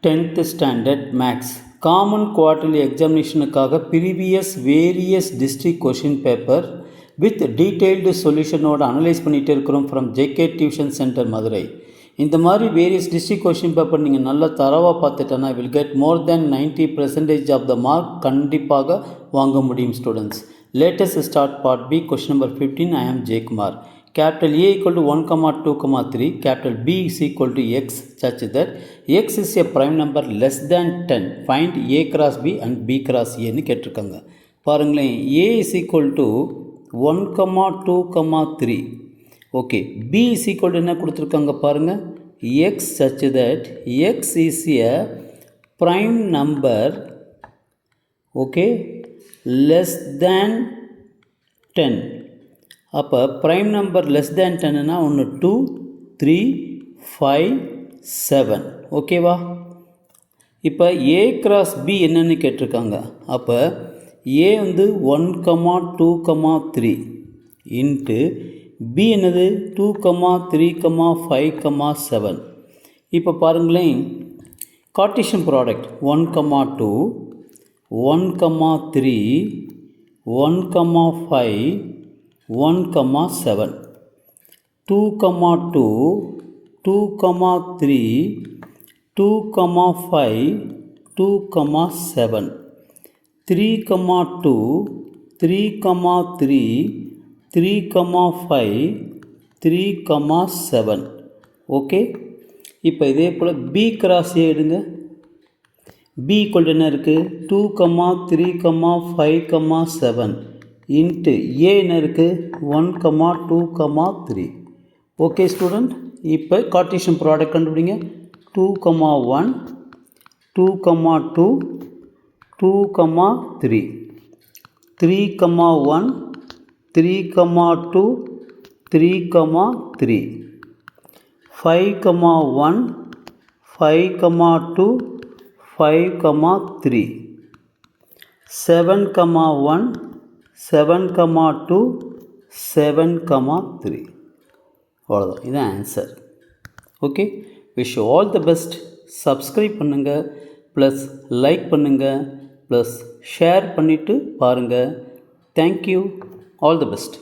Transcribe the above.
10th standard maths common quarterly examinationக்காக previous various district question paper with detailed solution-ஓட analyse பண்ணிகிட்டு இருக்கிறோம் from JK Tuition Center Madurai. இந்த மாதிரி வேரியஸ் டிஸ்ட்ரிக்ட் கொஷின் பேப்பர் நீங்கள் நல்லா தரவாக பார்த்துட்டேன்னா will get more than 90% of the mark கண்டிப்பாக வாங்க முடியும் students. Latest start part B question number 15. I am Jayakumar. Capital A equal to 1, 2, 3. Capital B is equal to x such that x is a prime number less than 10. Find A cross B and B cross A ன்னு கேட்டிருக்காங்க. பாருங்களேன், A is equal to 1, 2, 3. Okay, B is equal to என்ன கொடுத்துருக்காங்க பாருங்கள், x such that x is a prime number okay less than 10. அப்போ prime number less than 10னா ஒன்று 2, 3, 5, 7. ஓகேவா? இப்போ ஏ கிராஸ் பி என்னன்னு கேட்டிருக்காங்க. அப்போ ஏ வந்து 1, 2, 3 இன்ட்டு பி என்னது 2, 3, 5, 7. இப்போ பாருங்களேன், கார்ட்டீசியன் ப்ராடக்ட் 1, 2, 1, 3, 1, 5, 1, 7. 2, 2, 2, 3, 2, 5, 2, 7. 3, 2, 3, 3, 3, 5, 3, 7. ஓகே, இப்போ இதே போல் பி கிராஸ் ஏ எடுங்க. பி ஈக்குவல் என்ன இருக்குது, 2, 3, 5, 7 இன்ட்டு ஏ என்ன இருக்குது 1, 2, 3. ஓகே ஸ்டூடெண்ட், இப்போ கார்ட்டீசியன் ப்ராடக்ட் கண்டுபிடிங்க. 2, 1, 2, 2, 2, 3, 3, 1, 3, 2, 3, 3, 5, 1, 5, 2, 5, 3, 7, 1, 7, 2, 7, 3. அவ்வளோதான், இதுதான் answer. Okay, wish you all the best. Subscribe பண்ணுங்கள், ப்ளஸ் லைக் பண்ணுங்கள், ப்ளஸ் ஷேர் பண்ணிவிட்டு பாருங்கள். Thank you, all the best.